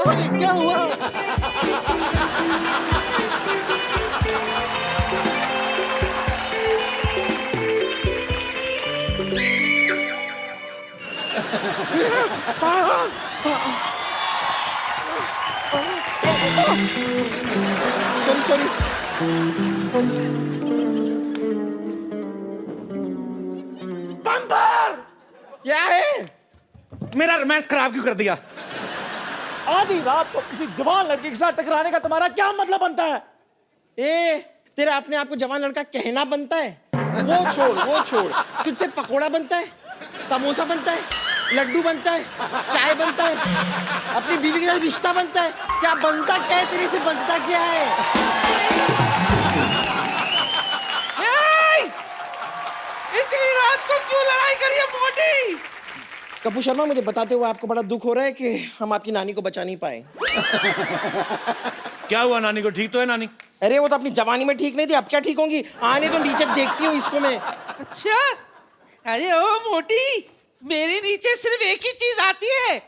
क्या हुआ? Sorry sorry. Bumper! क्या है? मेरा रोमांस खराब क्यों कर दिया? आधी रात को किसी जवान लड़के के साथ टकराने का तुम्हारा क्या मतलब बनता है? ए, तेरा अपने आप को जवान लड़का कहना बनता है? वो छोड़। तुझसे पकोड़ा बनता है, समोसा बनता है, लड्डू बनता है, चाय बनता है, अपनी बीवी के साथ रिश्ता बनता है। क्या बनता क्या है तेरे से? बनता क्या है? इतनी रात को क्यों लड़ाई करी है मोटी? कपूर शर्मा, मुझे बताते हुए आपको बड़ा दुख हो रहा है कि हम आपकी नानी को बचा नहीं पाए। क्या हुआ नानी को? ठीक तो है नानी? अरे वो तो अपनी जवानी में ठीक नहीं थी, अब क्या ठीक होंगी? आने तो नीचे देखती हूँ इसको मैं। अच्छा, अरे ओ मोटी, मेरे नीचे सिर्फ एक ही चीज आती है,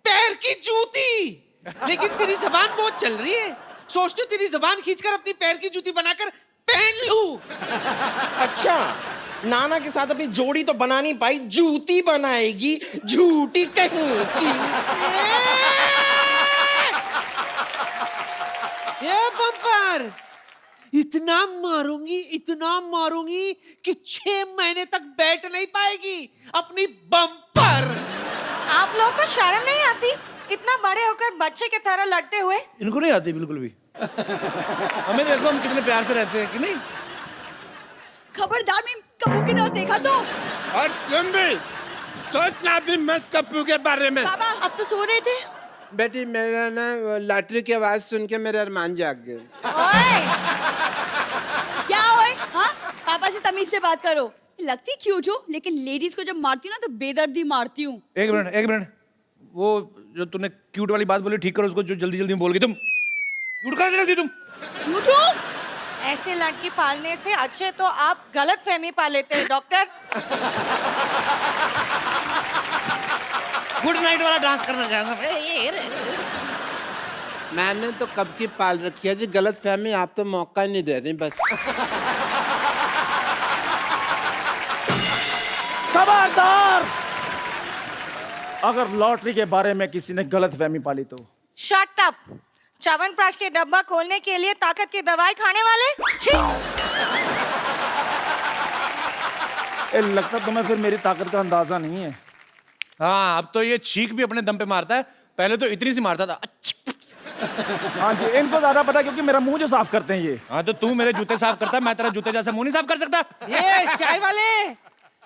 पैर की जूती। लेकिन तेरी जबान बहुत चल रही है, सोचती हूँ तेरी जबान खींचकर अपनी पैर की जूती बनाकर पहन लूं। अच्छा, नाना के साथ अपनी जोड़ी तो बना नहीं पाई, जूती बनाएगी, झूठी कहीं की। ये बम्पर, इतना मारूंगी कि 6 महीने तक बैठ नहीं पाएगी अपनी बम्पर। आप लोगों को शर्म नहीं आती इतना बड़े होकर बच्चे की तरह लड़ते हुए? इनको नहीं आती बिल्कुल भी। हमें देखो हम कितने प्यार से रहते हैं कि नहीं? खबरदार, मैं कप्पू की तरफ देखा तो। और तुम भी सोचना भी मत कप्पू के बारे में। पापा, अब तो सो रहे थे। बेटी, मेरा ना लॉटरी की आवाज सुन के मेरे अरमान जाग गए। ओए, क्या ओए? हाँ, पापा से तमीज से बात करो। लगती क्यूट हो, लेकिन लेडीज को जब मारती हूँ ना तो बेदर्दी मारती हूँ। एक मिनट, वो जो तूने क्यूट वाली बात बोली ठीक करो उसको, जो जल्दी में बोल गई तुम। क्यूट कहाँ से लगती तुम? क्यूट हो? ऐसे लड़की पालने से अच्छे तो आप गलत फहमी पाल लेते हैं डॉक्टर। गुड नाइट वाला डांस करना चाहूंगा। मैंने तो कब की पाल रखी है जी गलत फहमी, आप तो मौका ही नहीं दे रही बस। खबरदार! अगर लॉटरी के बारे में किसी ने गलत फहमी पाली तो। Shut up! च्यवनप्राश के डब्बा खोलने के लिए ताकत की दवाई खाने वाले? छी! लगता तुम्हें फिर मेरी ताकत का अंदाजा नहीं है। हाँ, अब तो ये छींक भी अपने दम पे मारता है, पहले तो इतनी सी मारता था। हाँ जी, इनको ज्यादा पता है क्योंकि मेरा मुंह जो साफ करते हैं ये। हाँ, तो तू मेरे जूते साफ करता है, मैं तेरा जूते जैसा मुंह नहीं साफ कर सकता। ये चाय वाले,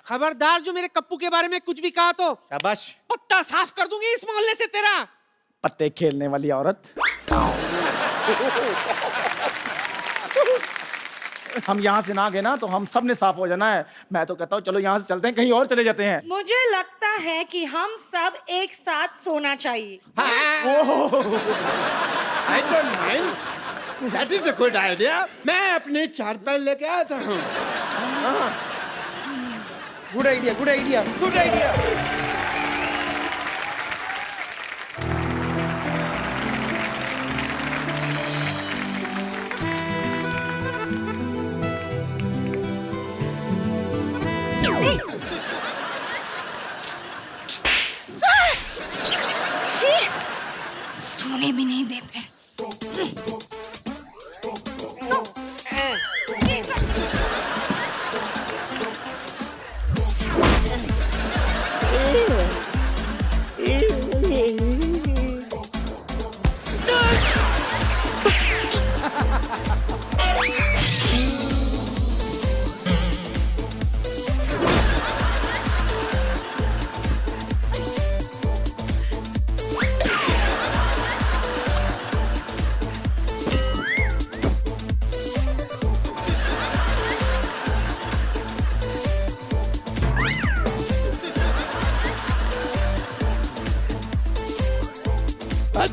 खबरदार जो मेरे कप्पू के बारे में कुछ भी कहा तो शाबाश। पत्ता साफ कर दूंगी इस मोहल्ले से तेरा। पत्ते खेलने वाली औरत। हम यहाँ से ना गए ना तो हम सब ने साफ हो जाना है। मैं तो कहता हूँ चलो यहाँ से चलते हैं, कहीं और चले जाते हैं। मुझे लगता है कि हम सब एक साथ सोना चाहिए। I don't mind. That is a good idea. मैं अपनी चारपाई लेके आता हूँ। Good idea. सोने भी नहीं देते।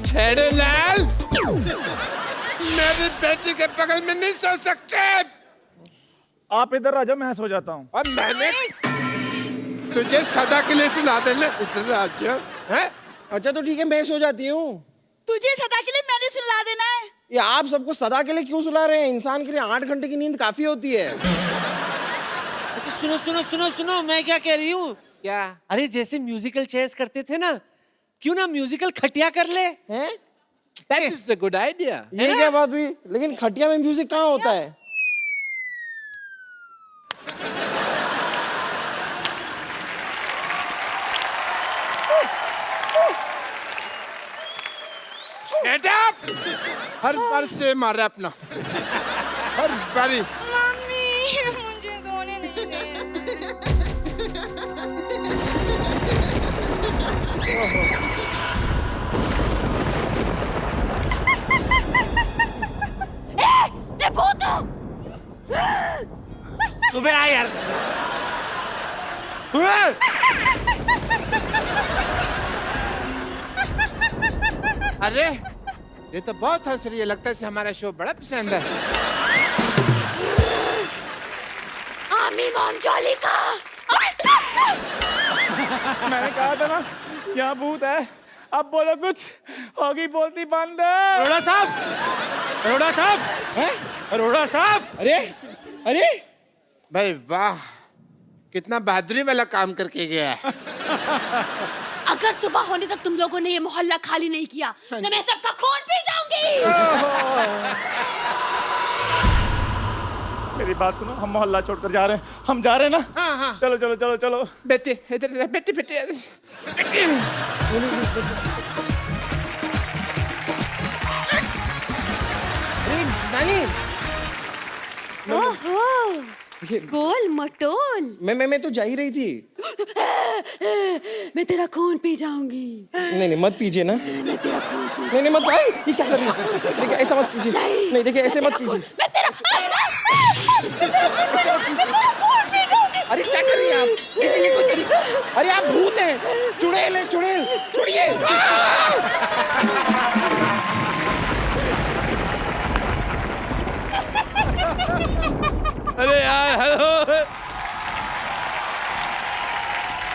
छेड़े लाल, मेरी बेटी के बगल में नहीं सो सकते। आप इधर आ जाओ, मैं सो जाता हूँ। और मैंने तुझे सदा के लिए सुना देना। इधर आ जाओ। हैं? अच्छा तो ठीक है, मैं सो जाती हूँ। तुझे सदा के लिए मैंने सुला देना है। ये आप सबको सदा के लिए क्यों सुला रहे हैं? इंसान के लिए 8 घंटे की नींद काफी होती है। अच्छा सुनो सुनो सुनो सुनो, मैं क्या कह रही हूँ? क्या? अरे जैसे म्यूजिकल चेयर्स करते थे ना, क्यों ना म्यूजिकल खटिया कर ले? हैं? That is a good idea. ये क्या बात हुई? लेकिन खटिया में म्यूजिक कहाँ होता है? Shut up! हर बार से मारा अपना, हर बारी। मम्मी मुझे सोने नहीं दे। मैं भूत हूँ। सुबह आ यार। अरे ये तो बहुत हंस रही है, लगता है इसे हमारा शो बड़ा पसंद है। आमी मॉम जॉली का। मैंने कहा था ना यहाँ भूत है। अब बोलो कुछ, होगी बोलती बंद। अरोड़ा साहब, अरोड़ा साहब, हैं? अरोड़ा साहब। अरे अरे भाई वाह, कितना बहादुरी वाला काम करके गया है। अगर सुबह होने तक तुम लोगों ने ये मोहल्ला खाली नहीं किया तो मैं सबका खून पी जाऊंगी। मेरी बात सुनो, हम मोहल्ला छोड़कर जा रहे हैं। हम जा रहे हैं ना? हाँ हाँ। चलो चलो चलो चलो। बेटे इधर, बेटे बेटे। अरे नानी, ओहो, गोल मटोल। मैं तो जा ही रही थी। मैं तेरा खून पी जाऊंगी। नहीं नहीं मत पीजिए ना। मैं तेरा खून पी। नहीं नहीं मत। आई, ये क्या कर रही है? देखिए ऐसा मत कीजिए। नहीं देखिए ऐसे मत कीजिए। मैं तेरा खून पी जाऊंगी। अरे क्या कर रही हैं आप? ये कोई तरीका? अरे आप भूत हैं। चुड़ैल है, चुड़ैल। छोड़िए। अरे यार हेलो।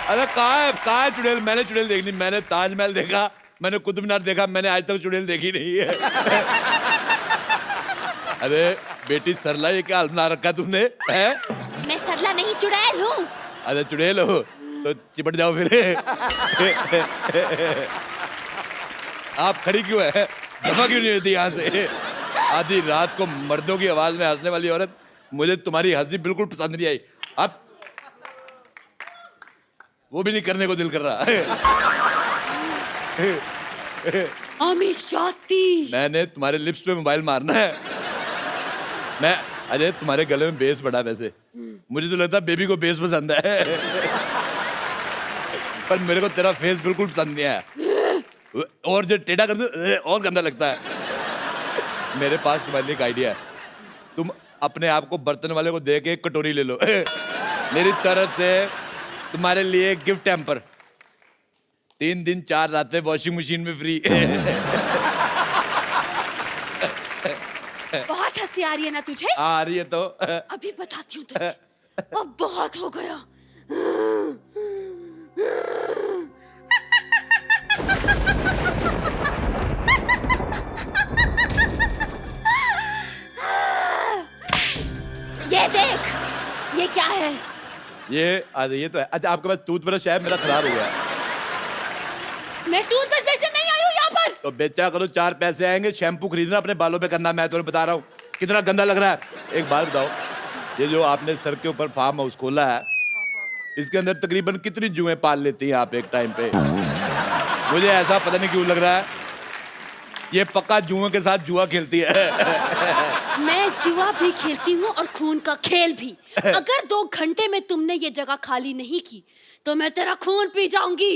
अरे कहाँ है चुड़ैल? मैंने चुड़ैल देखनी, मैंने ताजमहल देखा, मैंने कुतुब मीनार देखा, मैंने आज तक चुड़ैल देखी नहीं है। अरे बेटी सरला, ये क्या हाल बना रखा तुमने? है? मैं सरला नहीं चुड़ैल हूँ। अरे चुड़ैल हो तो चिपट जाओ फिर। आप खड़ी क्यों है? दफा क्यों नहीं होती यहाँ से? आधी रात को मर्दों की आवाज में हंसने वाली औरत, मुझे तुम्हारी हंसी बिल्कुल पसंद नहीं आई। अब वो भी नहीं करने को दिल कर रहा है। मैंने तुम्हारे लिप्स पे मोबाइल मारना है। मैं अजय, तुम्हारे गले में बेस बड़ा, वैसे मुझे तो लगता है बेबी को बेस पसंद है। पर मेरे को तेरा फेस बिल्कुल पसंद नहीं आया। और जो टेढ़ा कर दो और गंदा लगता है। मेरे पास तुम्हारे लिए एक आइडिया है। तुम अपने आप को बर्तन वाले को दे के एक कटोरी ले लो। मेरी तरफ से तुम्हारे लिए गिफ्ट हैम्पर। 3 दिन 4 रातें वॉशिंग मशीन में फ्री। बहुत हंसी आ रही है ना तुझे? आ रही है तो। अभी बताती हूँ तुझे। अब बहुत हो गया। ये देख, ये क्या है? ये तो है। अच्छा आपके पास टूथब्रश है? मेरा खराब हो गया। मैं टूथब्रश बेचने नहीं आई हूँ यहाँ पर। तो बेचा करो, 4 पैसे आएंगे। शैम्पू खरीदना अपने बालों पे करना। मैं तुम्हें बता रहा हूँ कितना गंदा लग रहा है। एक बात बताओ, ये जो आपने सर के ऊपर फार्म हाउस खोला है, इसके अंदर तकरीबन कितनी जुएं पाल लेती हैं आप एक टाइम पे? मुझे ऐसा पता नहीं क्यों लग रहा है ये पक्का जुओं के साथ जुआ खेलती है। मैं जुआ भी खेलती हूँ और खून का खेल भी। अगर 2 घंटे में तुमने ये जगह खाली नहीं की तो मैं तेरा खून पी जाऊंगी।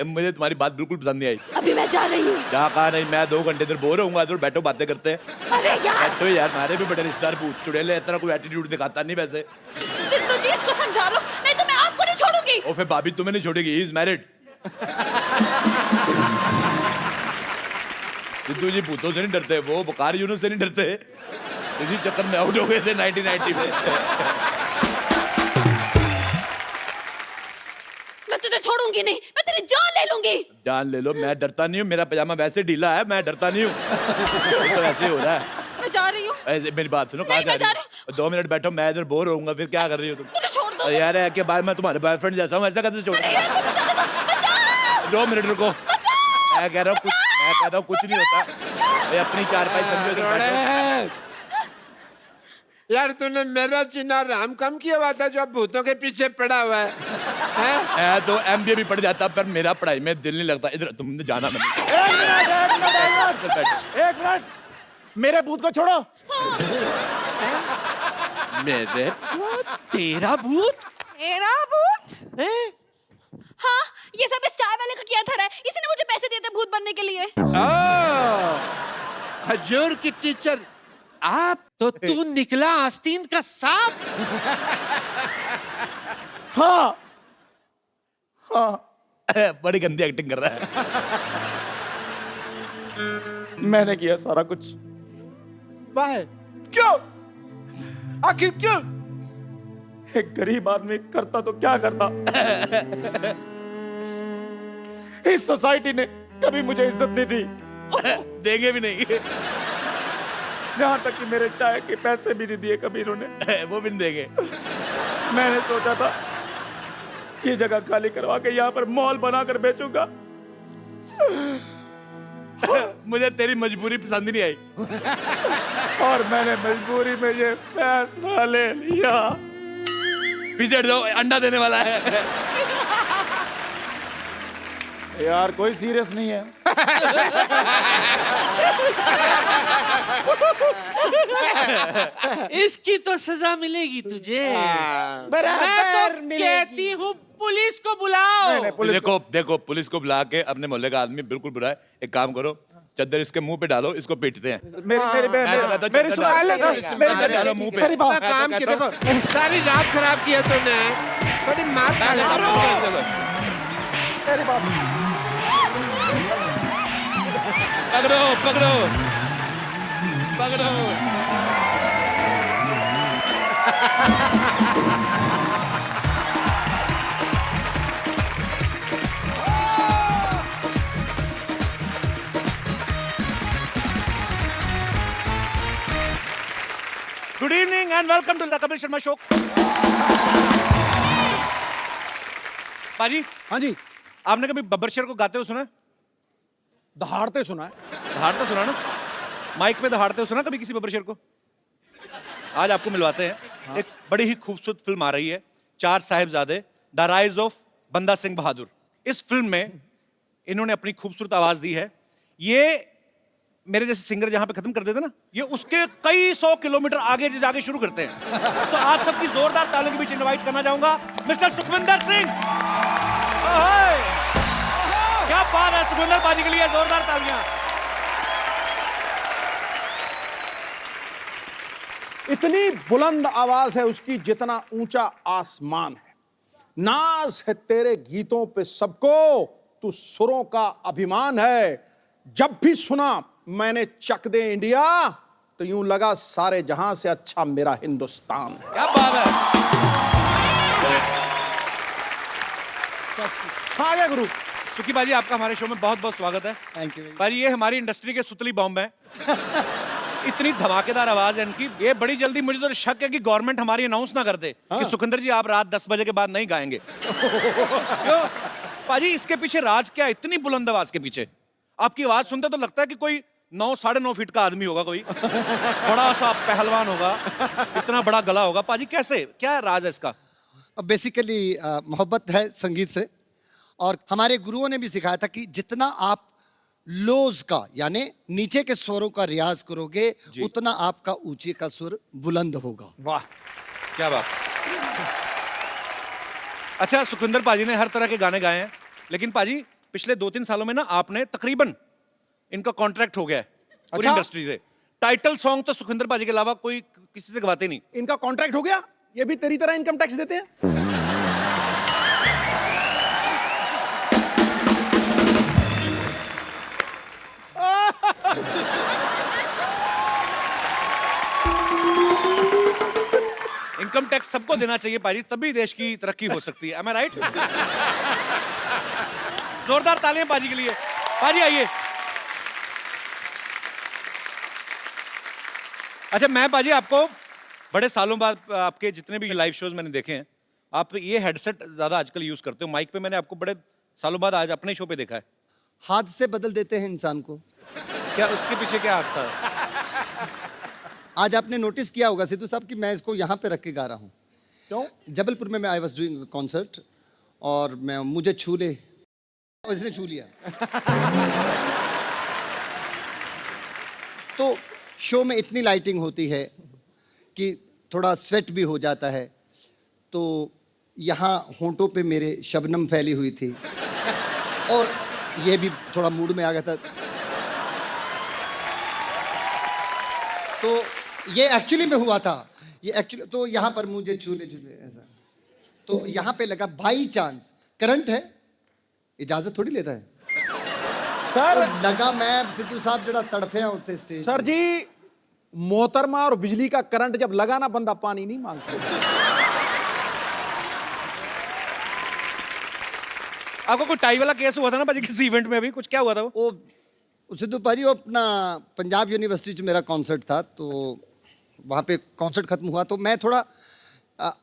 मुझे तुम्हारी बात बिल्कुल पसंद नहीं आई। अभी मैं जा रही हूँ। जहाँ कहा नहीं, मैं 2 घंटे इधर बोर होऊंगा, तो बैठो बातें करते हैं। अरे यार, ऐसे हो यार, हमारे भी बड़े रिश्तेदार भूत चुड़ैल है, इतना कोई एटीट्यूड दिखाता नहीं वैसे। सिद्धू जी इसको समझा लो, नहीं तो मैं आपको नहीं छोड़ूंगी। और फिर भाभी तुम्हें नहीं छोड़ेगी, ही इज मैरिड। सिद्धू जी भूतों से नहीं डरते, वो बुखार यूनुस से नहीं डरते। इसी चक्कर में आउट हो गए थे 1990 में। मैं तुझे छोड़ूंगी नहीं, मैं तेरी जान ले लूंगी। जान ले लो, मैं डरता नहीं हूँ, मेरा पजामा वैसे ढीला है, मैं डरता नहीं हूँ। तो ऐसे हो रहा है। मैं जा रही हूँ। मेरी बात सुनो, कहाँ नहीं, जा मैं जा रही हो? 2 मिनट बैठो, मैं इधर बोर होऊंगा, फिर क्या कर रही हो तुम? मुझे छोड़ दो। यार है कि बाद मैं तुम्हारे बॉयफ्रेंड जैसा हूँ, ऐसा कैसे छोड़? यार, मुझे जाने दो। बचाओ। 2 मिनट रुको, मैं कह रहा हूँ कुछ नहीं होता। ये अपनी चारपाई समझो, इधर बैठो। यार तूने मेरा चिन्ह राम कम किया हुआ था जो अब भूतों के पीछे पड़ा हुआ है, हैं? मैं तो MBA भी पढ़ जाता, पर मेरा पढ़ाई में दिल नहीं लगता। इधर तुमने जाना नहीं। एक मिनट, मेरे भूत को छोड़ो। मेरे तेरा भूत? मेरा भूत? हाँ, ये सब इस चाय वाले का किया था। इसी ने मुझे पैसे दिए थे भूत बनने के लिए। खजूर की टीचर आप? तो तू निकला आस्तीन का सांप? हाँ हाँ, बड़ी गंदी एक्टिंग कर रहा है। मैंने किया सारा कुछ। वाह, क्यों? आखिर क्यों? एक गरीब आदमी करता तो क्या करता। इस सोसाइटी ने कभी मुझे इज्जत नहीं दी, देंगे भी नहीं। यहाँ तक कि मेरे चाय के पैसे भी नहीं दिए कभी इन्होंने। वो भी नहीं देंगे। मैंने सोचा था ये जगह खाली करवा के यहाँ पर मॉल बनाकर बेचूंगा। मुझे तेरी मजबूरी पसंद नहीं आई, और मैंने मजबूरी में ये फैसला ले लिया। पीछे हट जाओ, अंडा देने वाला है। यार कोई सीरियस नहीं है। इसकी तो सजा मिलेगी तुझे। मैं बराबर तो मिलेगी। कहती हूँ पुलिस को बुलाओ। नहीं, पुलिस देखो देखो, पुलिस को बुला के अपने मोहल्ले का आदमी बिल्कुल बुरा है। एक काम करो, चद्दर इसके मुंह पे डालो, इसको पीटते हैं। मेरी मेरी मैं तो कहता हूँ मेरी चद्दर सुनो, डालो, मेरी चद्दर डालो मुंह पे। मेरी बात। अपना काम किया, देखो सारी रात खराब किया तूने, बड़ी मार खा ली। मेरी बात। पकड़ो पकड़ो पकड़ो। Good evening and welcome to the Kapil Sharma show. पाजी, हाँ जी, आपने कभी बब्बर शेर को गाते हुए सुना है? दहाड़ते सुना है। दहाड़ते सुना ना? माइक पे दहाड़ते हुए सुना कभी किसी बब्बर शेर को? आज आपको मिलवाते हैं। एक बड़ी ही खूबसूरत फिल्म आ रही है, 4 साहिबजादे, द राइज ऑफ बंदा सिंह बहादुर। इस फिल्म में इन्होंने अपनी खूबसूरत आवाज दी है। ये मेरे जैसे सिंगर जहां पे खत्म कर देते ना, ये उसके कई 100 किलोमीटर आगे जाके शुरू करते हैं। तो आप सबकी जोरदार तालियों के बीच इनवाइट करना चाहूंगा मिस्टर सुखविंदर सिंह। क्या बात है, सुखविंदर पाजी के लिए जोरदार तालियां। इतनी बुलंद आवाज है उसकी जितना ऊंचा आसमान है। नाज है तेरे गीतों पे सबको, तू सुरों का अभिमान है। जब भी सुना मैंने चक दे इंडिया, तो यूं लगा सारे जहां से अच्छा मेरा हिंदुस्तान है। क्या बात है। हाँ गया गुरु। सुखी बाजी, आपका हमारे शो में बहुत बहुत स्वागत है। Thank you. बाजी, ये हमारी इंडस्ट्री के सुतली बॉम्ब है। इतनी धमाकेदार आवाज है इनकी, ये बड़ी जल्दी, मुझे तो शक है कि गवर्नमेंट हमारी अनाउंस ना कर दे कि सुखिंदर जी आप रात 10 बजे के बाद नहीं गाएंगे। क्यों पाजी, इसके पीछे राज क्या है? इतनी बुलंद आवाज के पीछे आपकी आवाज सुनते तो लगता है कि कोई 9 साढ़े 9 फीट का आदमी होगा, कोई बड़ा सा पहलवान होगा, इतना बड़ा गला होगा। पाजी कैसे, क्या है राज है इसका? बेसिकली मोहब्बत है संगीत से, और हमारे गुरुओं ने भी सिखाया था कि जितना आप लोज का यानी नीचे के स्वरों का रियाज करोगे, उतना आपका ऊंचे का सुर बुलंद होगा। वाह, क्या बात। अच्छा, सुखविंदर पाजी ने हर तरह के गाने गाए हैं, लेकिन पाजी पिछले 2-3 सालों में ना आपने तकरीबन, इनका कॉन्ट्रैक्ट हो गया है पूरी इंडस्ट्री से। टाइटल सॉन्ग तो सुखविंदर पाजी के अलावा कोई किसी से गवाते नहीं। इनका कॉन्ट्रैक्ट हो गया? ये भी तेरी तरह इनकम टैक्स देते हैं? इनकम टैक्स सबको देना चाहिए पाजी, तभी देश की तरक्की हो सकती है। Am I right? जोरदार तालियां पाजी के लिए। पाजी आइए। अच्छा मैं पाजी आपको बड़े सालों बाद आपके जितने भी लाइव शोज मैंने देखे हैं, आप ये हेडसेट ज्यादा आजकल यूज करते हो। माइक पे मैंने आपको बड़े सालों बाद आज अपने शो पे देखा है। हाथ से बदल देते हैं इंसान को। क्या उसके पीछे क्या हादसा है? आज आपने नोटिस किया होगा सिद्धू साहब कि मैं इसको यहाँ पे रख के गा रहा हूँ। क्यों? जबलपुर में मैं आई वॉज डूइंग कॉन्सर्ट और मैं मुझे छू ले और इसने छू लिया। तो शो में इतनी लाइटिंग होती है कि थोड़ा स्वेट भी हो जाता है, तो यहाँ होंठों पे मेरे शबनम फैली हुई थी और ये भी थोड़ा मूड में आ गया था। तो ये एक्चुअली में हुआ था, ये एक्चुअली तो यहाँ पर मुझे झूले झूले ऐसा, तो यहाँ पे लगा बाई चांस करंट है, इजाजत थोड़ी लेता है सर। तो लगा मैं सिद्धू साहब जरा तड़फे हैं उठते स्टेज सर जी, मोहतरमा और बिजली का करंट जब लगा ना, बंदा पानी नहीं मांगता। आपको कोई टाई वाला केस हुआ था ना पाजी किसी इवेंट में? अभी कुछ क्या हुआ था? वो सिद्धू भाजी वो अपना पंजाब यूनिवर्सिटी में मेरा कॉन्सर्ट था, तो वहाँ पे कॉन्सर्ट खत्म हुआ तो मैं थोड़ा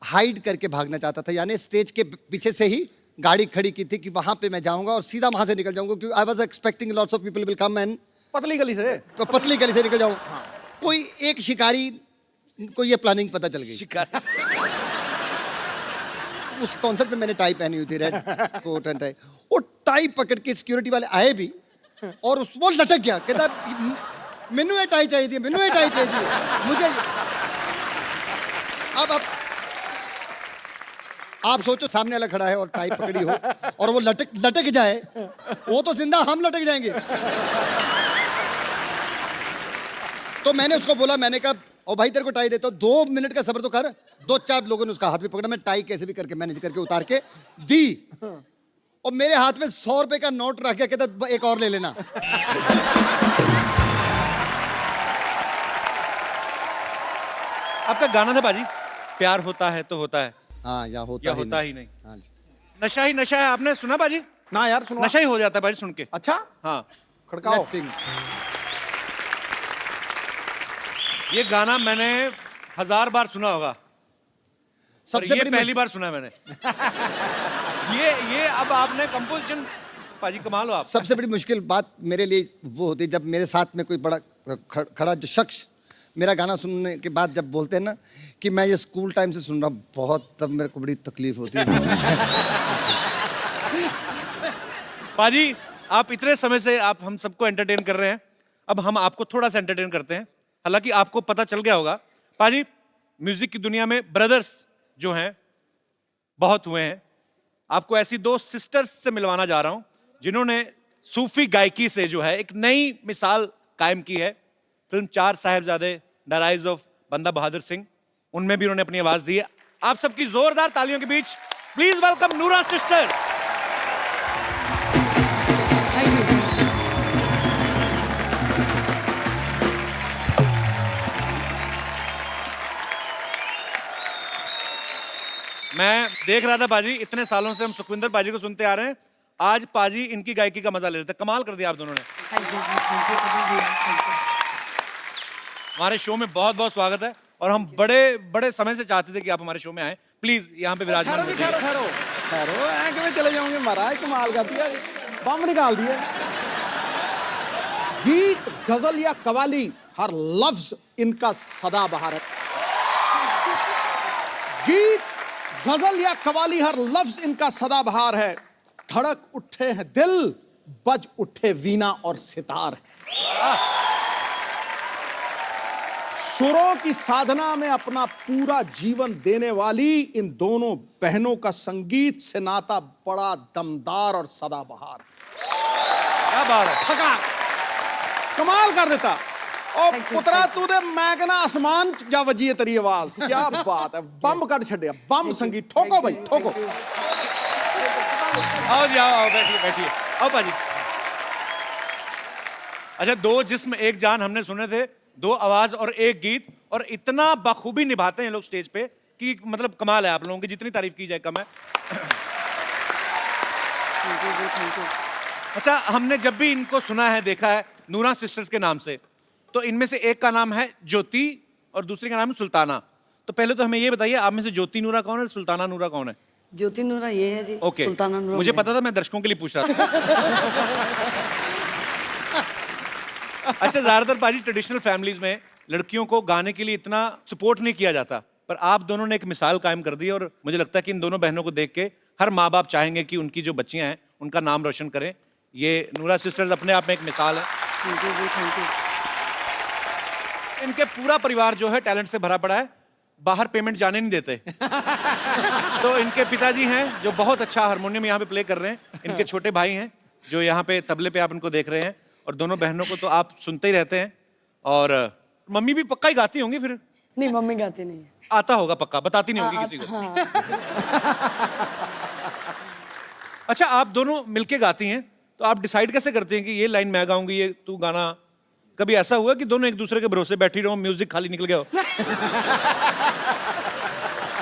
हाइड करके भागना चाहता था, यानी स्टेज के पीछे से ही गाड़ी खड़ी की थी कि वहाँ पे मैं जाऊँगा और सीधा वहाँ से निकल जाऊँगा, क्योंकि I was expecting lots of people will come and पतली गली से पतली गली से निकल जाऊँ। कोई एक शिकारी को ये प्लानिंग पता चल गई। शिकार। उस कॉन्सर्ट में मैंने टाई पहनी हुई थी, रेड कोट एंड टाई। वो टाई पकड़ के सिक्योरिटी वाले आए भी और वो लटक गया, कहता मैनू ये टाई चाहिए थी, मैनू ये टाई चाहिए थी मुझे। अब आप सोचो सामने वाला खड़ा है और टाई पकड़ी हो और वो लटक जाए, वो तो जिंदा, हम लटक जाएंगे। तो मैंने उसको बोला, मैंने कहा ओ भाई तेरे को टाई देता हूँ, 2 मिनट का सब्र तो कर। 2-4 लोगों ने उसका हाथ भी पकड़ा, मैं टाई कैसे भी करके मैनेज करके उतार के दी और मेरे हाथ में 100 रुपए का नोट रख गया, कहता एक और ले लेना। आपका गाना था पाजी, प्यार होता है तो होता है, हाँ या होता ही नहीं। हाँ जी। नशा ही नशा है, आपने सुना पाजी? ना यार, सुनो। नशा ही हो जाता है पाजी सुन के। अच्छा, हाँ खड़काओ। Let's sing। ये गाना मैंने 1000 बार सुना होगा, सबसे ये बड़ी पहली बार सुना है मैंने। ये अब आपने कंपोजिशन, पाजी कमाल हो आप। सबसे बड़ी मुश्किल बात मेरे लिए वो होती है जब मेरे साथ में कोई बड़ा खड़ा जो शख्स मेरा गाना सुनने के बाद जब बोलते हैं ना कि मैं ये स्कूल टाइम से सुन रहा हूँ, बहुत तब मेरे को बड़ी तकलीफ होती है। पाजी आप इतने समय से आप हम सबको एंटरटेन कर रहे हैं, अब हम आपको थोड़ा सा एंटरटेन करते हैं। हालांकि आपको पता चल गया होगा पाजी, म्यूजिक की दुनिया में ब्रदर्स जो हैं बहुत हुए हैं। आपको ऐसी 2 सिस्टर्स से मिलवाना जा रहा हूं जिन्होंने सूफी गायकी से जो है एक नई मिसाल कायम की है। Film 4 Sahibzade the rise of बंदा बहादुर सिंह, उनमें भी उन्होंने अपनी आवाज दी है। आप सबकी जोरदार तालियों के बीच प्लीज वेलकम नूरा सिस्टर। मैं देख रहा था पाजी, इतने सालों से हम सुखविंदर पाजी को सुनते आ रहे हैं, आज पाजी इनकी गायकी का मजा ले रहे थे। कमाल कर दिया आप दोनों ने। हमारे शो में बहुत बहुत स्वागत है और हम बड़े बड़े समय से चाहते थे कि आप हमारे शो में आए। प्लीज यहाँ पे विराजमान हो जाइए। ठहरो, ऐ क्यों चले जाओगे महाराज, कमाल कर दिया, बम निकाल दिए। गीत, गजल या कवाली, हर लफ्ज इनका सदाबहार है। गीत, गजल या कवाली, हर लफ्ज इनका सदाबहार है। धड़क उठे हैं दिल, बज उठे वीणा और सितार है। सुरों की साधना में अपना पूरा जीवन देने वाली इन दोनों बहनों का संगीत से नाता बड़ा दमदार और सदाबहार है। क्या बात है, थका कमाल कर देता। और पुत्रा तू दे मैं कहना आसमान जा वजी है तेरी आवाज, क्या बात है, बम कर छड़िया, बम संगीत। ठोको भाई ठोको। आओ जी, आओ बैठिए बैठिए, आओ पाजी। अच्छा, 2 जिस्म एक जान हमने सुने थे, 2 आवाज और 1 गीत, और इतना बखूबी निभाते हैं लोग स्टेज पे कि मतलब कमाल है। आप लोगों की जितनी तारीफ की जाए कम है। अच्छा, हमने जब भी इनको सुना है, देखा है नूरा सिस्टर्स के नाम से, तो इनमें से एक का नाम है ज्योति और दूसरे का नाम है सुल्ताना। तो पहले तो हमें ये बताइए, आप में से ज्योति नूरा कौन है, सुल्ताना नूरा कौन है? ज्योति नूरा ये है जी। ओके, सुल्ताना नूरा मुझे मैं। पता था, मैं दर्शकों के लिए पूछ रहा था। अच्छा, ज्यादातर पाजी ट्रेडिशनल फैमिलीज में लड़कियों को गाने के लिए इतना सपोर्ट नहीं किया जाता, पर आप दोनों ने एक मिसाल कायम कर दी और मुझे लगता है कि इन दोनों बहनों को देख के हर माँ बाप चाहेंगे कि उनकी जो बच्चियां हैं उनका नाम रोशन करें। ये नूरा सिस्टर्स अपने आप में एक मिसाल है। थैंक यू जी, थैंक यू। इनके पूरा परिवार जो है टैलेंट से भरा पड़ा है, बाहर पेमेंट जाने नहीं देते। तो इनके पिताजी हैं जो बहुत अच्छा हारमोनियम यहाँ पे प्ले कर रहे हैं, इनके छोटे भाई हैं जो यहाँ पे तबले पे आप इनको देख रहे हैं, और दोनों बहनों को तो आप सुनते ही रहते हैं। और मम्मी भी पक्का ही गाती होंगी फिर? नहीं, मम्मी गाती नहीं है। आता होगा पक्का, बताती नहीं होगी किसी को। हाँ। अच्छा, आप दोनों मिलके गाती हैं, तो आप डिसाइड कैसे करते हैं कि ये लाइन मैं गाऊंगी, ये तू गाना? कभी ऐसा हुआ कि दोनों एक दूसरे के भरोसे बैठी रहो, म्यूजिक खाली निकल गया हो?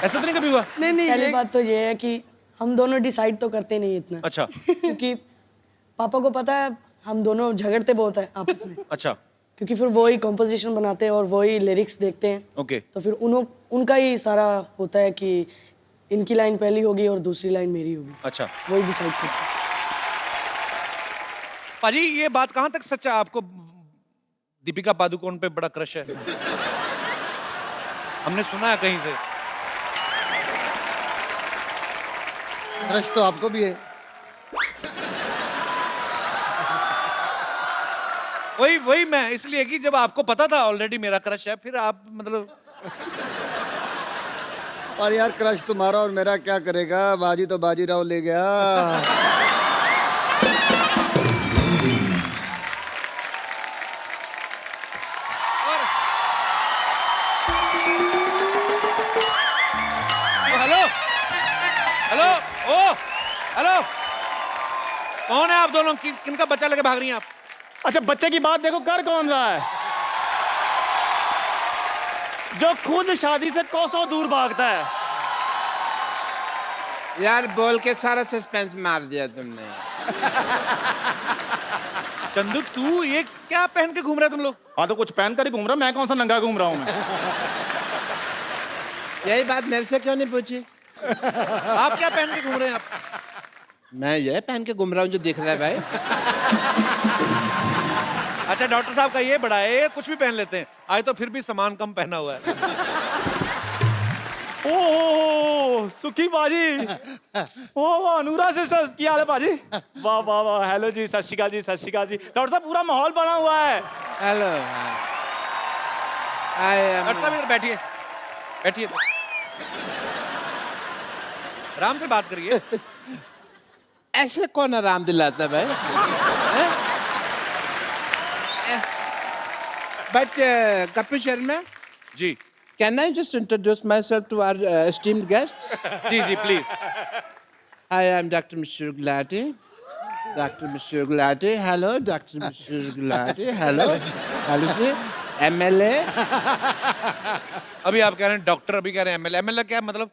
ऐसा तो नहीं कभी हुआ? नहीं, पहली बात तो ये है कि हम दोनों डिसाइड तो करते नहीं इतना। अच्छा। क्योंकि पापा को पता है हम दोनों झगड़ते बहुत है आपस में। अच्छा, क्योंकि फिर वो ही कॉम्पोजिशन बनाते हैं और वो ही लिरिक्स देखते हैं। ओके। तो फिर उनका ही सारा होता है कि इनकी लाइन पहली होगी और दूसरी लाइन मेरी होगी। अच्छा, वही डिसाइड करते हैं। पाजी ये बात कहाँ तक सच है, आपको दीपिका पादुकोण पे बड़ा क्रश है? हमने सुना है कहीं से। क्रश तो आपको भी है। वही मैं इसलिए कि जब आपको पता था ऑलरेडी मेरा क्रश है, फिर आप मतलब। और यार क्रश तुम्हारा और मेरा क्या करेगा, बाजी तो बाजीराव ले गया। हेलो हेलो, ओ हेलो, कौन है आप दोनों? किनका बच्चा लेके भाग रही हैं आप? अच्छा, बच्चे की बात देखो, कर कौन रहा है? जो खुद शादी से कोसों दूर भागता है। यार बोल के सारा सस्पेंस मार दिया तुमने। चंदू, तू ये क्या पहन के घूम रहे तुम लोग? हाँ, तो कुछ पहन कर ही घूम रहा, मैं कौन सा नंगा घूम रहा हूँ मैं? यही बात मेरे से क्यों नहीं पूछी? आप क्या पहन के घूम रहे हैं आप? मैं ये पहन के घूम रहा हूँ जो दिख रहा है भाई। अच्छा, डॉक्टर साहब का ये बड़ा है, ये कुछ भी पहन लेते हैं। आज तो फिर भी सामान कम पहना हुआ है। ओ सुखी बाजी, वाह नूरा सिस्टर्स, की हाल है बाजी? वाह वाह वाह, हेलो जी, सत श्री अकाल जी, सत श्री अकाल जी। डॉक्टर साहब, पूरा माहौल बना हुआ है। हेलो, डॉक्टर साहब इधर बैठिए, बैठिए, आराम से बात करिए। ऐसे कौन आराम दिलाता भाई? But Kapil Sharma ji, can I just introduce myself to our esteemed guests? जी जी, please. I am Dr. Mr. Gulati. Dr. Mr. Gulati. Hello, Dr. Mr. Gulati. Hello. Hello, ji. MLA. अभी आप कह रहे हैं डॉक्टर, अभी कह रहे हैं एमएलए। एमएलए क्या मतलब?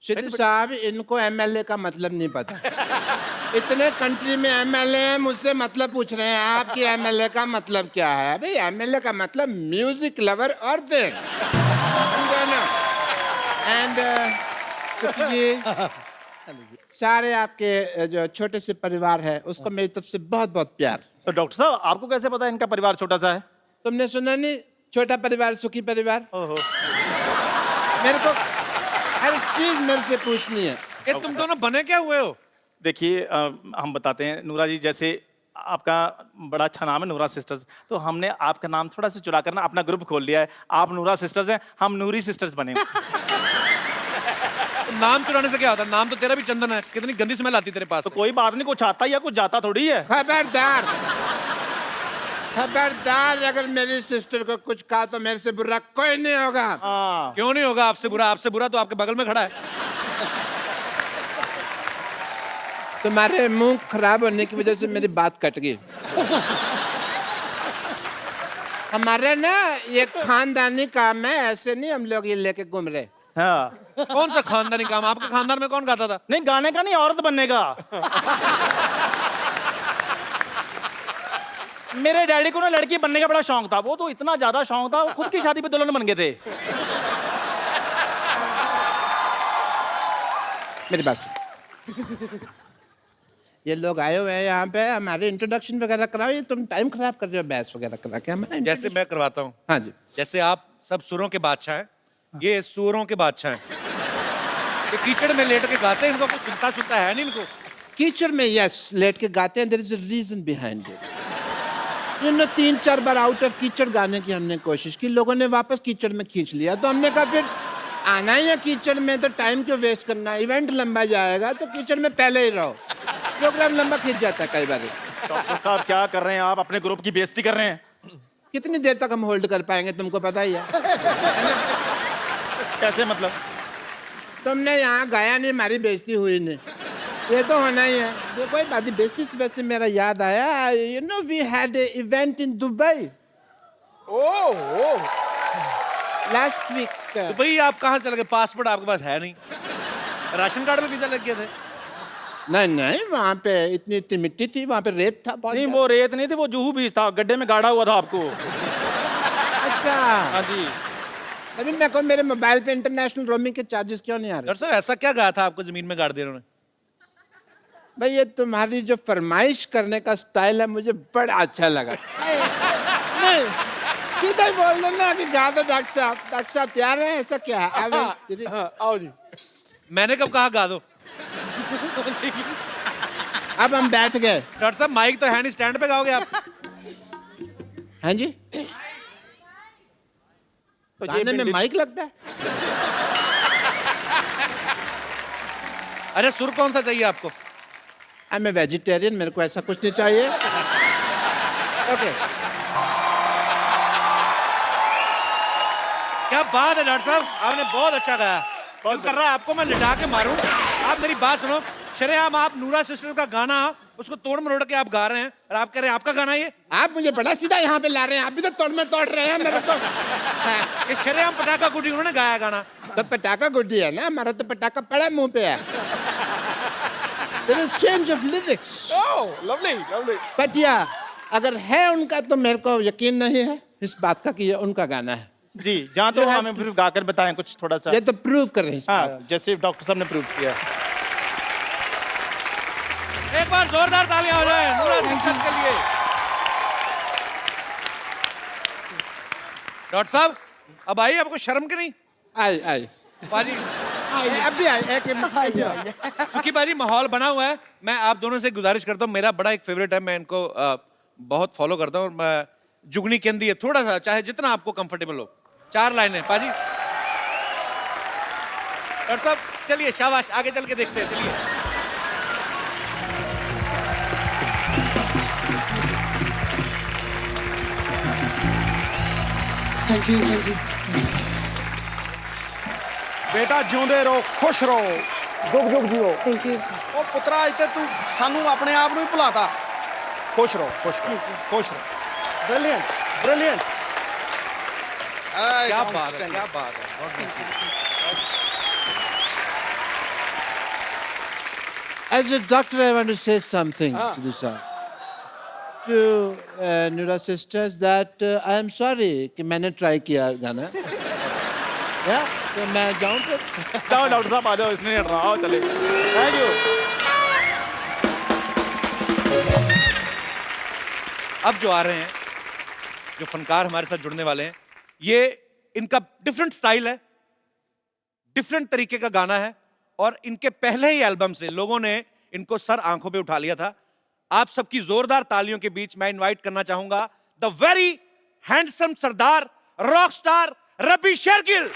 सिद्धू साहब, इनको MLA का मतलब नहीं पता। इतने कंट्री में MLA हैं, मुझसे मतलब पूछ रहे हैं आपकी MLA का मतलब क्या है? भाई MLA का मतलब म्यूजिक लवर और थिंग, समझो ना? एंड जी, सारे आपके जो छोटे से परिवार है उसको मेरी तरफ से बहुत बहुत प्यार। तो डॉक्टर साहब, आपको कैसे पता है इनका परिवार छोटा सा है? तुमने सुना नहीं, छोटा परिवार सुखी परिवार? ओहो, मेरे को हर चीज मेरे से पूछनी है। ये तुम दोनों बने क्या हुए हो? देखिए, हम बताते हैं नूरा जी, जैसे आपका बड़ा अच्छा नाम है नूरा सिस्टर्स, तो हमने आपका नाम थोड़ा सा चुरा कर ना अपना ग्रुप खोल लिया है। आप नूरा सिस्टर्स हैं, हम नूरी सिस्टर्स बने। नाम चुराने से क्या होता है? नाम तो तेरा भी चंदन है, कितनी गंदी स्मेल आती तेरे पास तो से। कोई बात नहीं, कुछ आता या कुछ जाता थोड़ी है। खबरदार, खबरदार, अगर मेरी सिस्टर को कुछ कहा तो मेरे से बुरा कोई नहीं होगा। हाँ, क्यों नहीं होगा आपसे बुरा? आपसे बुरा तो आपके बगल में खड़ा है। तुम्हारे मुंह खराब होने की वजह से मेरी बात कट गई। हमारे ना ये खानदानी काम है, ऐसे नहीं हम लोग ये लेके घूम रहे। हाँ। कौन सा खानदानी काम? आपके खानदान में कौन गाता था? नहीं, गाने का नहीं, औरत बनने का। मेरे डैडी को ना लड़की बनने का बड़ा शौक था, वो तो इतना ज्यादा शौक था, वो खुद की शादी पे दुल्हन बन गए थे। मेरी बात सुन। ये लोग आए हुए हैं यहाँ पे, हमारे इंट्रोडक्शन वगैरह कराओ। ये तुम टाइम खराब कर रहे हो बहस वगैरह करा के हमारा। जैसे मैं करवाता हूँ। हाँ जी। जैसे आप सब सुरों के बादशाह हैं, ये सुरों के बादशाह हैं। ये कीचड़ में लेट के गाते हैं, इनको कुछ सुनता है नहीं इनको। कीचड़ में यस लेट के गाते हैं, there is a reason behind it. You know 3-4 बार आउट ऑफ कीचड़ गाने की हमने कोशिश की, लोगों ने वापस कीचड़ में खींच लिया, तो हमने कहा फिर आना ही है कीचड़ में तो टाइम क्यों वेस्ट करना, इवेंट लंबा जाएगा तो कीचड़ में पहले ही रहो, प्रोग्राम लंबा खींच जाता है कई बार। डॉक्टर साहब क्या कर रहे हैं आप, अपने ग्रुप की बेइज्जती कर रहे हैं। कितनी देर तक हम होल्ड कर पाएंगे तुमको पता ही है। कैसे मतलब? तुमने यहाँ गाया नहीं, हमारी बेइज्जती हुई नहीं, ये तो होना ही है। तो कोई बात नहीं, बेइज्जती से वैसे मेरा याद आया, you know we had a event in Dubai last week. तो भाई आप कहाँ चले गए? पासपोर्ट आपके पास है नहीं, राशन कार्ड में वीजा लग गए थे। नहीं वहाँ पे इतनी मिट्टी थी, वहाँ पे रेत था बहुत। नहीं वो रेत नहीं थी, वो जुहू बीज था, गड्ढे में गाड़ा हुआ था आपको। अच्छा हाँ जी। अभी मेरे को मेरे मोबाइल पे इंटरनेशनल रोमिंग के चार्जेस क्यों नहीं आ रहे? डॉक्टर साहब ऐसा क्या गाया था आपको जमीन में गाड़ दिया उन्होंने? भाई ये तुम्हारी जो फरमाइश करने का स्टाइल है मुझे बड़ा अच्छा लगा। नहीं सीधा ही बोल दो ना कि गा दो डॉक्टर साहब। डॉक्टर साहब तैयार हैं? ऐसा क्या है? आओ जी। मैंने कब कहा गा दो? अब हम बैठ गए। डॉक्टर साहब माइक तो है नहीं, स्टैंड पे गाओगे आप? हाँ जी। तो गाने में माइक लगता है? अरे सुर कौन सा चाहिए आपको? आई एम ए वेजिटेरियन, मेरे को ऐसा कुछ नहीं चाहिए। ओके क्या बात है डॉक्टर साहब, आपने बहुत अच्छा गाया। दिल कर रहा है आपको मैं लिटा के मारूं। आप मेरी बात सुनो, शरेआम आप नूरा सिस्टर्स का गाना उसको तोड़ मरोड़ के आप गा रहे हैं और आप कह रहे हैं आपका गाना ये? आप मुझे बड़ा सीधा यहाँ पे ला रहे हैं, आप भी तो तोड़ में तोड़ रहे हैं मेरे को। ये शरेआम पटाखा गुड्डी उन्होंने गाया गाना। तो पटाखा गुड्डी है ना, हमारा तो पटाखा पड़ा मुंह पे है। There is change of lyrics. Oh, lovely, lovely. But yeah, अगर है उनका तो मेरे को यकीन नहीं है इस बात का कि ये उनका गाना है। जी जहाँ तो हमें फिर गाकर बताएं कुछ थोड़ा सा। ये तो प्रूव कर रहे हैं। हाँ जैसे डॉक्टर साहब ने प्रूव किया। एक बार जोरदार तालियां हो जाए नूरा सिस्टर्स के लिए। डॉक्टर साहब अब आई आपको शर्म की नहीं? आई बाजी अभी आई एक सुखी बाजी माहौल बना हुआ है। मैं आप दोनों से गुजारिश करता हूँ, मेरा बड़ा एक फेवरेट है, मैं इनको बहुत फॉलो करता हूँ। मैं जुगनी केंदी है थोड़ा सा, चाहे जितना आपको कंफर्टेबल हो। 4 लाइनें पाजी। डॉक्टर साहब चलिए शाबाश, आगे चल के देखते हैं। चलिए थैंक यू। बेटा जिਉਂਦੇ ਰਹੋ, खुश रहो, जुग जुग जियो। Thank you. ओ पुत्रा इतने तू सानू अपने आप ਨੂੰ ਹੀ ਭੁਲਾਤਾ। खुश रहो, खुश रहो। Brilliant brilliant. क्या बात है, क्या बात है, बहुत अच्छी। As a doctor, I want to say something to this to Nura sisters that I am sorry कि मैंने ट्राई किया गाना। या तो मैं जाऊँ फिर? जाओ डॉक्टर साहब आ जाओ, इसने नहीं हटना, आओ चले। Thank you. अब जो आ रहे हैं, जो फनकार हमारे साथ जुड़ने वाले हैं, ये इनका डिफरेंट स्टाइल है, डिफरेंट तरीके का गाना है और इनके पहले ही एल्बम से लोगों ने इनको सर आंखों पे उठा लिया था। आप सबकी जोरदार तालियों के बीच मैं इनवाइट करना चाहूंगा the very handsome Sardar rock star Rabbi Shergill.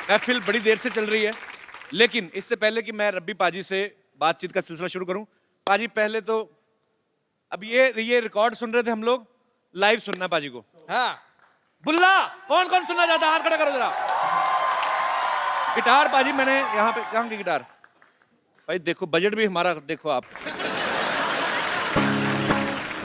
महफिल बड़ी देर से चल रही है, लेकिन इससे पहले कि मैं रब्बी पाजी से बातचीत का सिलसिला शुरू करूं, पाजी पहले तो अब ये रिकॉर्ड सुन रहे थे हम लोग, लाइव सुनना पाजी को। हाँ बुल्ला कौन कौन सुनना चाहता है हाथ खड़ा करो जरा। गिटार पाजी मैंने यहाँ पे, कहाँ की गिटार भाई? देखो बजट भी हमारा देखो आप।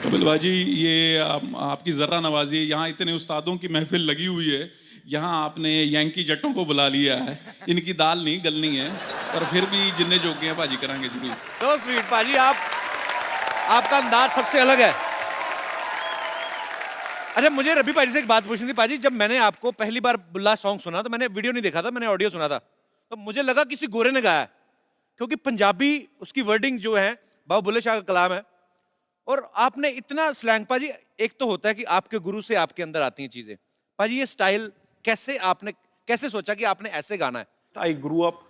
कपिल भाजी ये आपकी जर्रा नवाजी, यहाँ इतने उस्तादों की महफिल लगी हुई है, यहाँ आपने यांकी जट्टों को बुला लिया है। इनकी दाल नहीं गलनी है, पर फिर भी जिन्ने जोगे हैं पाजी करांगे जरूर। So sweet पाजी, आपका अंदाज सबसे अलग है। अच्छा, मुझे रवि पाजी से एक बात पूछनी थी। पाजी, जब मैंने आपको पहली बार बुल्ला सॉन्ग सुना तो मैंने वीडियो नहीं देखा था, मैंने ऑडियो सुना था, तो मुझे लगा किसी गोरे ने गाया है, क्योंकि पंजाबी उसकी वर्डिंग जो है बाबा बुल्ले शाह का कलाम है, और आपने इतना स्लैंग। पाजी, एक तो होता है कि आपके गुरु से आपके अंदर आती हैं चीजें, पाजी ये स्टाइल कैसे सोचा कि आपने ऐसे गाना है? I grew up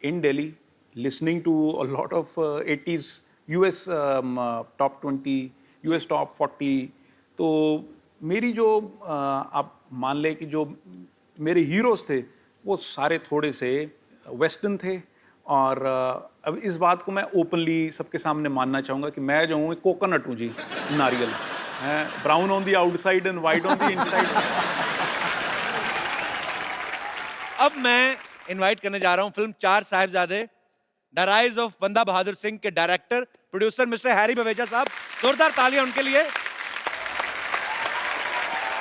in Delhi listening to a lot of 80s US top 20, US top 40. तो मेरी जो आप मान ले कि जो मेरे हीरोज थे वो सारे थोड़े से वेस्टर्न थे, और अब इस बात को मैं ओपनली सबके सामने मानना चाहूँगा कि मैं जो हूँ कोकोनट हूँ जी, नारियल, brown on the outside and white on the inside. अब मैं इनवाइट करने जा रहा हूं फिल्म चार साहिबजादे द राइज ऑफ बंदा बहादुर सिंह के director producer mister Harry Baweja साहब। जोरदार तालियां उनके लिए।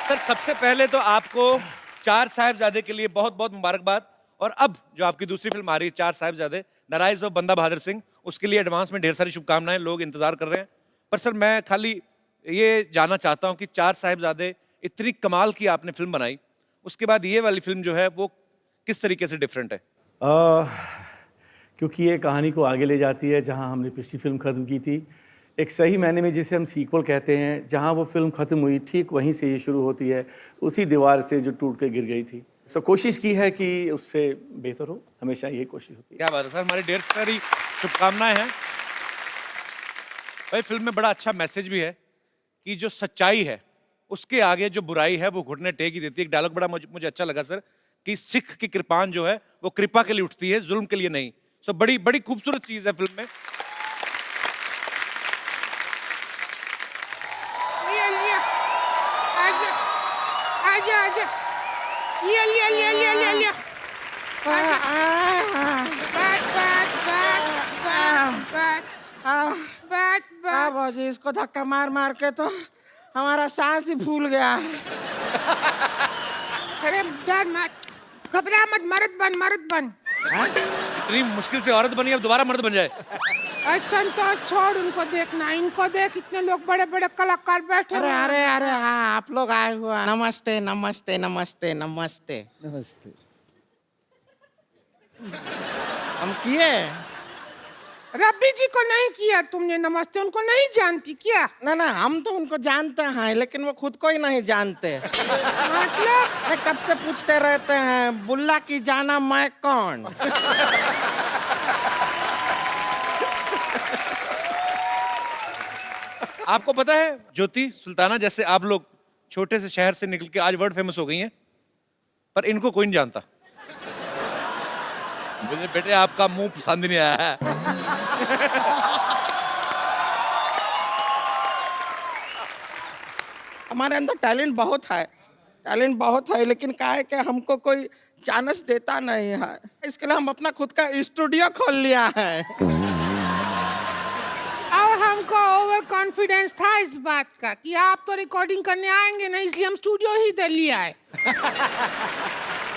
सर, सबसे पहले तो आपको चार साहिबजादे के लिए बहुत बहुत मुबारकबाद, और अब जो आपकी दूसरी फिल्म आ रही है चार साहिबजादे द राइज ऑफ बंदा बहादुर सिंह, उसके लिए एडवांस में ढेर सारी शुभकामनाएं, लोग इंतजार कर रहे हैं। पर सर, मैं खाली ये जानना चाहता हूं कि चार साहिबजादे इतनी कमाल की आपने फिल्म बनाई, उसके बाद ये वाली फिल्म जो है वो किस तरीके से डिफरेंट है? क्योंकि ये कहानी को आगे ले जाती है जहां हमने पिछली फिल्म ख़त्म की थी, एक सही मायने में जिसे हम सीक्वल कहते हैं, जहां वो फिल्म ख़त्म हुई ठीक वहीं से ये शुरू होती है, उसी दीवार से जो टूट कर गिर गई थी। सो कोशिश की है कि उससे बेहतर हो, हमेशा यही कोशिश होती है। क्या बात है सर, हमारी ढेर सारी शुभकामनाएं हैं। भाई, फिल्म में बड़ा अच्छा मैसेज भी है कि जो सच्चाई है उसके आगे जो बुराई है वो घुटने टेक ही देती है। एक डायलॉग बड़ा मुझे अच्छा लगा सर, कि सिख की कृपान जो है वो कृपा के लिए उठती है, जुल्म के लिए नहीं। सो बड़ी बड़ी खूबसूरत चीज है फिल्म में। बाजी, इसको धक्का मार मार के तो हमारा सांस ही फूल गया। अरे डर मत, घबरा मत, मर्द बन, मर्द बन। इतनी मुश्किल से औरत बनी, अब दोबारा मर्द बन जाए? संतोष, छोड़ उनको देखना, इनको देख, इतने लोग बड़े बड़े कलाकार बैठे। अरे अरे अरे हाँ, आप लोग आए हुए। नमस्ते नमस्ते नमस्ते नमस्ते नमस्ते। हम किए? रब्बी जी को नहीं किया तुमने नमस्ते, उनको नहीं जानती क्या? ना ना, हम तो उनको जानते हैं, लेकिन वो खुद को ही नहीं जानते। मतलब कब से पूछते रहते हैं, बुल्ला की जाना मैं कौन? आपको पता है ज्योति सुल्ताना जैसे आप लोग छोटे से शहर से निकल के आज वर्ल्ड फेमस हो गई हैं, पर इनको कोई नहीं जानता। मुझे बेटे आपका मुंह पसंद नहीं आया है। हमारे अंदर टैलेंट बहुत है, टैलेंट बहुत है, लेकिन क्या है कि हमको कोई चांस देता नहीं है। इसके लिए हम अपना खुद का स्टूडियो खोल लिया है। और हमको ओवर कॉन्फिडेंस था इस बात का कि आप तो रिकॉर्डिंग करने आएंगे नहीं, इसलिए हम स्टूडियो ही दे लिया है।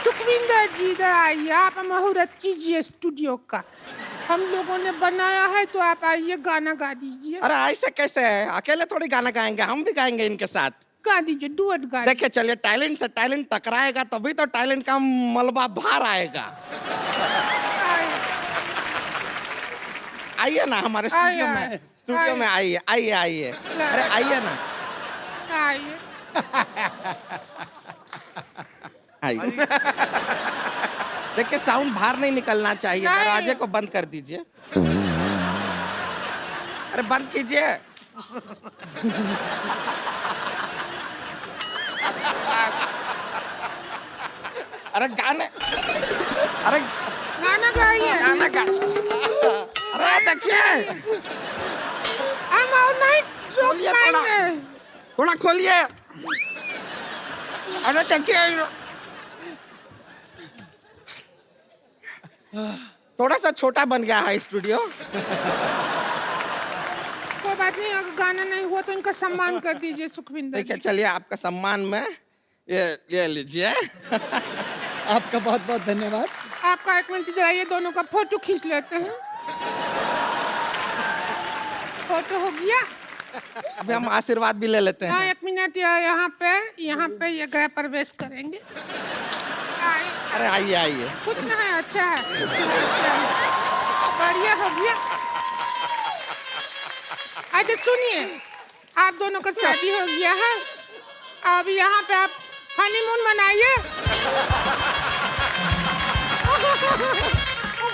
सुखविंदर जी इधर आइए, आप मुहूर्त कीजिए स्टूडियो का, हम लोगों ने बनाया है, तो आप आइए गाना गा दीजिए। अरे ऐसे कैसे है, अकेले थोड़ी गाना गाएंगे, हम भी गाएंगे इनके साथ। गा दीजिए, डुएट गा। देखिए चलिए, टैलेंट से टैलेंट टकराएगा तभी तो टैलेंट का मलबा बाहर आएगा। आइए ना हमारे स्टूडियो में, स्टूडियो में आइए आइए आइए। अरे आइए ना, आइए आइए। देखिए साउंड बाहर नहीं निकलना चाहिए, दरवाजे को बंद कर दीजिए। अरे बंद कीजिए। अरे गाने, अरे गाना गाइए, गाना गा। अरे देखिए, हम और नहीं खोलिए थोड़ा, थोड़ा खोलिए। अरे देखिए, थोड़ा सा छोटा बन गया है स्टूडियो। कोई बात नहीं, अगर गाना नहीं हुआ तो इनका सम्मान कर दीजिए सुखविंदर। देखिए चलिए, आपका सम्मान में ये लीजिए। आपका बहुत बहुत धन्यवाद। आपका एक मिनट इधर आइए, दोनों का फोटो खींच लेते हैं। फोटो हो गया? अभी हम आशीर्वाद भी ले लेते हाँ हैं। 1 मिनट, यहाँ पे ये गृह प्रवेश करेंगे। अरे आइए आइए। कितना है? अच्छा है, बढ़िया हो गया। अच्छा सुनिए, आप दोनों का शादी हो गया है, अब यहाँ पे आप हनीमून मनाइए।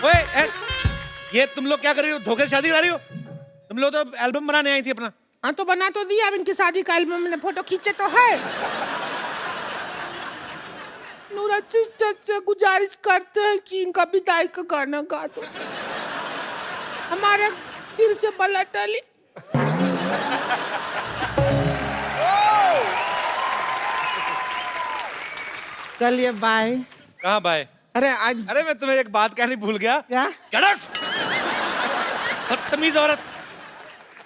ओए, ये तुम लोग क्या कर रही हो? धोखे से शादी करा रही हो? तुम लोग तो एल्बम बनाने आई थी अपना। हाँ तो बना तो दिया, अब इनकी शादी का एल्बम में फोटो खींचे तो है। नूरा सिस्टर से गुजारिश करते हैं कि इनका विदाई का गाना गा दो, हमारे सिर से बला टली। चलिए बाय। कहाँ बाय? अरे आज, अरे मैं तुम्हें एक बात कहनी भूल गया। क्या? Get out! बदतमीज औरत।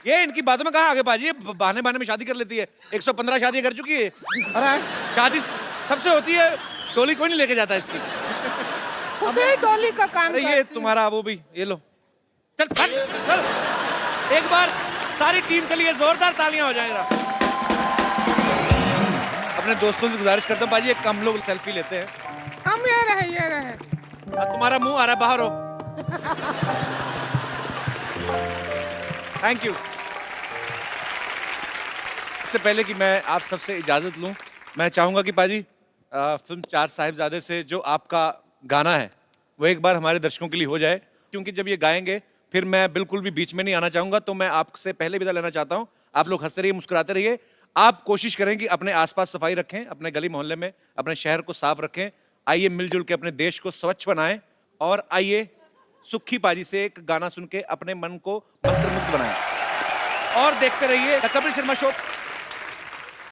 ये इनकी बातों में कहाँ आगे बाजी? बहाने बहाने में शादी कर लेती है। 115 शादियां कर चुकी है। अरे शादी सबसे होती है, डोली कोई नहीं लेके जाता इसकी। अबे डोली का काम अरे ये करती हूँ। तुम्हारा वो भी, ये लो। चल चल चल। एक बार सारी टीम के लिए जोरदार तालियां हो जाएगा। अपने दोस्तों से गुजारिश करता हूँ बाजी, एक हम लोग सेल्फी लेते हैं। हम ये रहे। तुम्हारा मुंह आ रहा है, बाहर हो। Thank you. इससे पहले कि मैं आप सबसे इजाजत लूं, मैं चाहूंगा कि पाजी फिल्म चार साहिबजादे से जो आपका गाना है वो एक बार हमारे दर्शकों के लिए हो जाए, क्योंकि जब ये गाएंगे फिर मैं बिल्कुल भी बीच में नहीं आना चाहूंगा। तो मैं आपसे पहले विदा लेना चाहता हूं। आप लोग हंसते रहिए, मुस्कुराते रहिए। आप कोशिश करें कि अपने आसपास सफाई रखें, अपने गली मोहल्ले में अपने शहर को साफ रखें। आइए मिलजुल के अपने देश को स्वच्छ बनाएं, और आइए सुखी पाजी से एक गाना सुन के अपने मन को मंत्रमुग्ध बनाएं। और देखते रहिए द कपिल शर्मा शो।